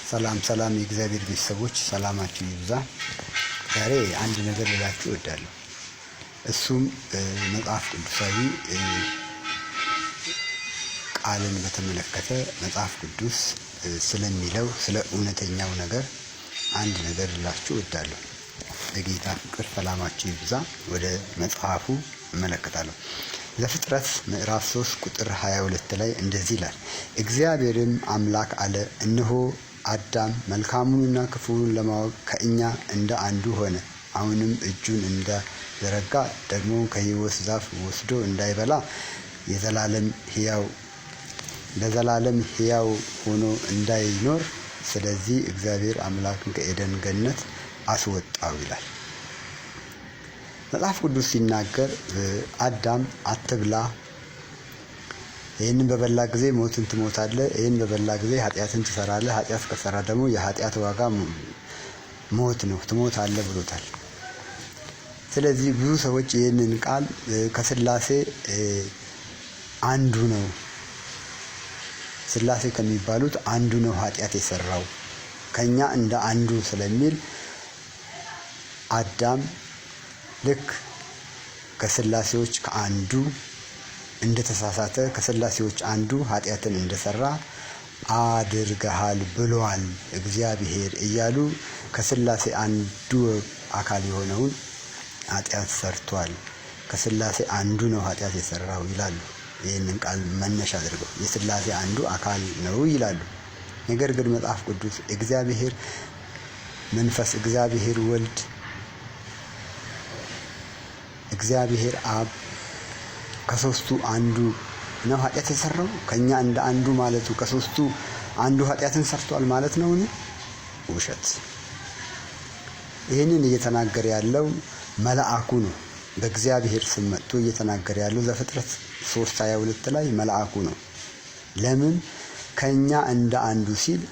ሰላም የእግዚአብሔር ቤተሰቦች ሰላማችሁ ይብዛ። ዛሬ አንድ ነገር ልላችሁ እወዳለሁ። እሱም መጽሐፍ ቅዱሳዊ ቃልን በተመለከተ መጽሐፍ ቅዱስ ስለሚለው ስለ እውነተኛው ነገር አንድ ነገር ልላችሁ እወዳለሁ። በጌታ ፍቅር ሰላማችሁ ይብዛ። ወደ መጽሐፉ እመለከታለሁ። ዘፍጥረት ምዕራፍ 3 ቁጥር 22 ላይ እንደዚህ ይላል፣ እግዚአብሔርም አምላክ አለ፣ እነሆ አዳም መልካሙንና ክፉውን ለማወቅ ከእኛ እንደ አንዱ ሆነ። አሁንም እጁን እንደዘረጋ ደግሞ ከሕይወት ዛፍ ወስዶ እንዳይበላ ለዘላለም ሕያው ሆኖ እንዳይኖር ስለዚህ እግዚአብሔር አምላክን ከኤደን ገነት አስወጣው ይላል። መጽሐፍ ቅዱስ ሲናገር አዳም አትብላ፣ ይህንን በበላ ጊዜ ሞትን ትሞታለህ፣ ይህን በበላ ጊዜ ኃጢአትን ትሰራለህ፣ ኃጢአት ከሰራ ደግሞ የኃጢአት ዋጋ ሞት ነው፣ ትሞታለህ ብሎታል። ስለዚህ ብዙ ሰዎች ይህንን ቃል ከስላሴ አንዱ ነው፣ ስላሴ ከሚባሉት አንዱ ነው ኃጢአት የሰራው ከኛ እንደ አንዱ ስለሚል አዳም ልክ ከስላሴዎች ከአንዱ እንደተሳሳተ ከስላሴዎች አንዱ ኃጢአትን እንደሰራ አድርገሃል ብሏል እግዚአብሔር እያሉ ከስላሴ አንዱ አካል የሆነውን ኃጢአት ሰርቷል፣ ከስላሴ አንዱ ነው ኃጢአት የሰራው ይላሉ። ይህንን ቃል መነሻ አድርገው የስላሴ አንዱ አካል ነው ይላሉ። ነገር ግን መጽሐፍ ቅዱስ እግዚአብሔር መንፈስ፣ እግዚአብሔር ወልድ፣ እግዚአብሔር አብ ከሶስቱ አንዱ ነው ኃጢአት የሰራው። ከኛ እንደ አንዱ ማለቱ ከሶስቱ አንዱ ኃጢአትን ሰርቷል ማለት ነው? ውሸት። ይህንን እየተናገረ ያለው መልአኩ ነው። በእግዚአብሔር ስም መጥቶ እየተናገረ ያለው ዘፍጥረት 3:22 ላይ መልአኩ ነው። ለምን ከኛ እንደ አንዱ ሲል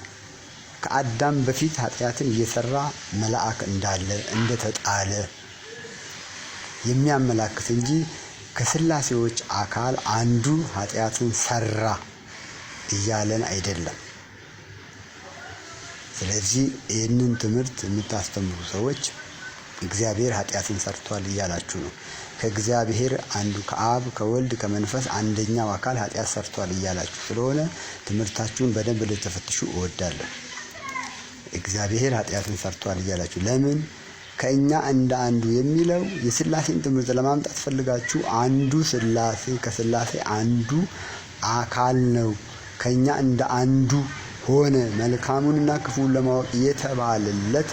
ከአዳም በፊት ኃጢአትን እየሰራ መልአክ እንዳለ እንደተጣለ የሚያመላክት እንጂ ከስላሴዎች አካል አንዱ ኃጢአትን ሰራ እያለን አይደለም። ስለዚህ ይህንን ትምህርት የምታስተምሩ ሰዎች እግዚአብሔር ኃጢአትን ሰርቷል እያላችሁ ነው። ከእግዚአብሔር አንዱ ከአብ ከወልድ ከመንፈስ አንደኛው አካል ኃጢአት ሰርቷል እያላችሁ ስለሆነ ትምህርታችሁን በደንብ ልትፈትሹ እወዳለሁ። እግዚአብሔር ኃጢአትን ሰርቷል እያላችሁ ለምን ከእኛ እንደ አንዱ የሚለው የስላሴን ትምህርት ለማምጣት ፈልጋችሁ አንዱ ስላሴ ከስላሴ አንዱ አካል ነው፣ ከኛ እንደ አንዱ ሆነ፣ መልካሙንና ክፉን ለማወቅ የተባለለት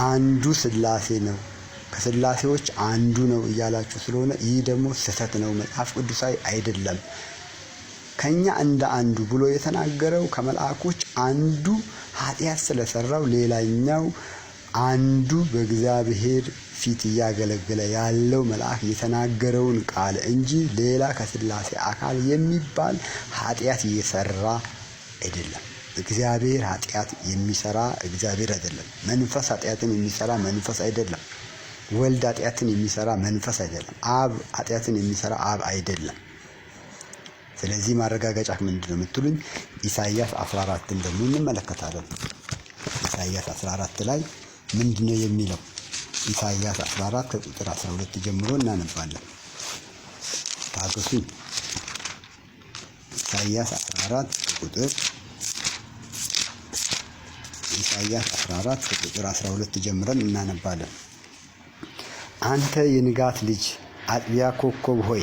አንዱ ስላሴ ነው፣ ከስላሴዎች አንዱ ነው እያላችሁ ስለሆነ ይህ ደግሞ ስህተት ነው፣ መጽሐፍ ቅዱሳዊ አይደለም። ከኛ እንደ አንዱ ብሎ የተናገረው ከመልአኮች አንዱ ኃጢአት ስለሰራው ሌላኛው አንዱ በእግዚአብሔር ፊት እያገለገለ ያለው መልአክ የተናገረውን ቃል እንጂ ሌላ ከስላሴ አካል የሚባል ኃጢአት እየሰራ አይደለም። እግዚአብሔር ኃጢአት የሚሰራ እግዚአብሔር አይደለም። መንፈስ ኃጢአትን የሚሰራ መንፈስ አይደለም። ወልድ ኃጢአትን የሚሰራ መንፈስ አይደለም። አብ ኃጢአትን የሚሰራ አብ አይደለም። ስለዚህ ማረጋገጫ ምንድን ነው የምትሉኝ? ኢሳይያስ 14ን ደግሞ እንመለከታለን። ኢሳይያስ 14 ላይ ምንድነው የሚለው? ኢሳይያስ 14 ከቁጥር 12 ጀምሮ እናነባለን። ታገሱ። ኢሳይያስ 14 ከቁጥር 12 ጀምረን እናነባለን። አንተ የንጋት ልጅ አጥቢያ ኮከብ ሆይ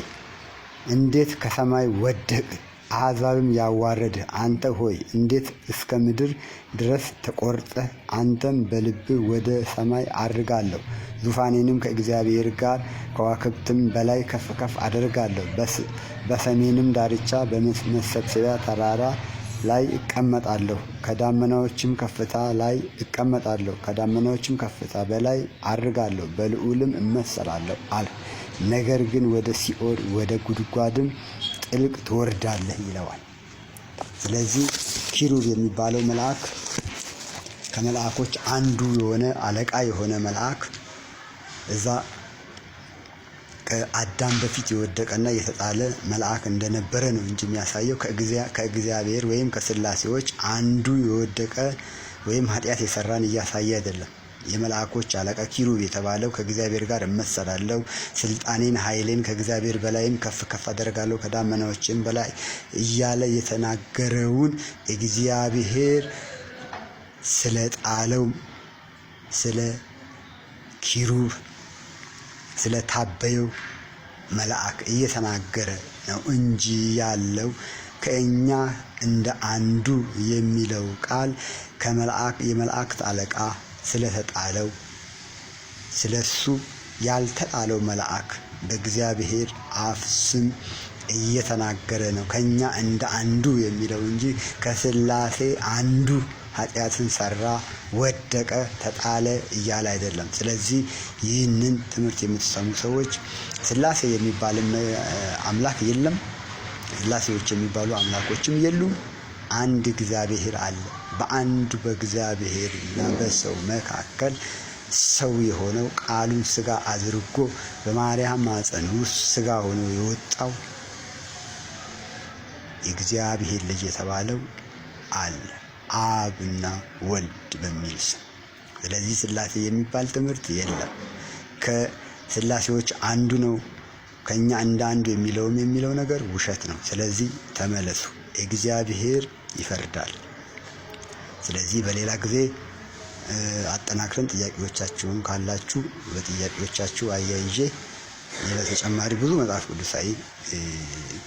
እንዴት ከሰማይ ወደቅ፣ አሕዛብም ያዋረድህ አንተ ሆይ እንዴት እስከ ምድር ድረስ ተቆርጠህ፣ አንተም በልብህ ወደ ሰማይ አድርጋለሁ፣ ዙፋኔንም ከእግዚአብሔር ጋር ከዋክብትም በላይ ከፍ ከፍ አደርጋለሁ፣ በሰሜንም ዳርቻ በመሰብሰቢያ ተራራ ላይ እቀመጣለሁ፣ ከዳመናዎችም ከፍታ ላይ እቀመጣለሁ፣ ከዳመናዎችም ከፍታ በላይ አድርጋለሁ፣ በልዑልም እመሰላለሁ አለ። ነገር ግን ወደ ሲኦል ወደ ጉድጓድም ጥልቅ ትወርዳለህ ይለዋል። ስለዚህ ኪሩብ የሚባለው መልአክ ከመልአኮች አንዱ የሆነ አለቃ የሆነ መልአክ እዛ ከአዳም በፊት የወደቀና የተጣለ መልአክ እንደነበረ ነው እንጂ የሚያሳየው ከእግዚአብሔር ወይም ከስላሴዎች አንዱ የወደቀ ወይም ኃጢአት የሰራን እያሳየ አይደለም። የመላእኮች አለቃ ኪሩብ የተባለው ከእግዚአብሔር ጋር እመሰላለሁ፣ ስልጣኔን ኃይሌን ከእግዚአብሔር በላይም ከፍ ከፍ አደርጋለሁ ከዳመናዎችም በላይ እያለ የተናገረውን እግዚአብሔር ስለ ጣለው ስለ ኪሩብ ስለ ታበየው መልአክ እየተናገረ ነው እንጂ ያለው ከእኛ እንደ አንዱ የሚለው ቃል የመላእክት አለቃ ስለተጣለው ስለሱ ያልተጣለው መልአክ በእግዚአብሔር አፍ ስም እየተናገረ ነው። ከኛ እንደ አንዱ የሚለው እንጂ ከስላሴ አንዱ ኃጢአትን ሰራ፣ ወደቀ፣ ተጣለ እያለ አይደለም። ስለዚህ ይህንን ትምህርት የምትሰሙ ሰዎች ስላሴ የሚባል አምላክ የለም፣ ስላሴዎች የሚባሉ አምላኮችም የሉም። አንድ እግዚአብሔር አለ። በአንዱ በእግዚአብሔርና በሰው መካከል ሰው የሆነው ቃሉን ስጋ አድርጎ በማርያም ማፀን ውስጥ ስጋ ሆኖ የወጣው የእግዚአብሔር ልጅ የተባለው አለ፣ አብና ወልድ በሚል ስም። ስለዚህ ስላሴ የሚባል ትምህርት የለም። ከስላሴዎች አንዱ ነው ከኛ እንደ አንዱ የሚለው ነገር ውሸት ነው። ስለዚህ ተመለሱ፣ እግዚአብሔር ይፈርዳል። ስለዚህ በሌላ ጊዜ አጠናክረን ጥያቄዎቻችሁን ካላችሁ በጥያቄዎቻችሁ አያይዤ በተጨማሪ ብዙ መጽሐፍ ቅዱሳዊ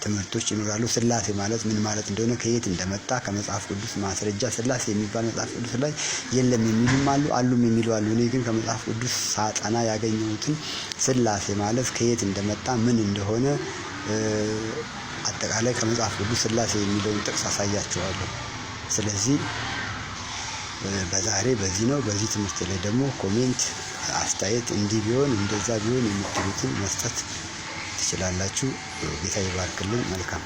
ትምህርቶች ይኖራሉ። ስላሴ ማለት ምን ማለት እንደሆነ ከየት እንደመጣ ከመጽሐፍ ቅዱስ ማስረጃ ስላሴ የሚባል መጽሐፍ ቅዱስ ላይ የለም የሚሉም አሉ፣ አሉም የሚሉ አሉ። እኔ ግን ከመጽሐፍ ቅዱስ ሳጠና ያገኘሁትን ስላሴ ማለት ከየት እንደመጣ ምን እንደሆነ አጠቃላይ ከመጽሐፍ ቅዱስ ስላሴ የሚለውን ጥቅስ አሳያችኋለሁ። ስለዚህ በዛሬ በዚህ ነው። በዚህ ትምህርት ላይ ደግሞ ኮሜንት፣ አስተያየት እንዲህ ቢሆን እንደዛ ቢሆን የምትሉትን መስጠት ትችላላችሁ። ጌታ ይባርክልን። መልካም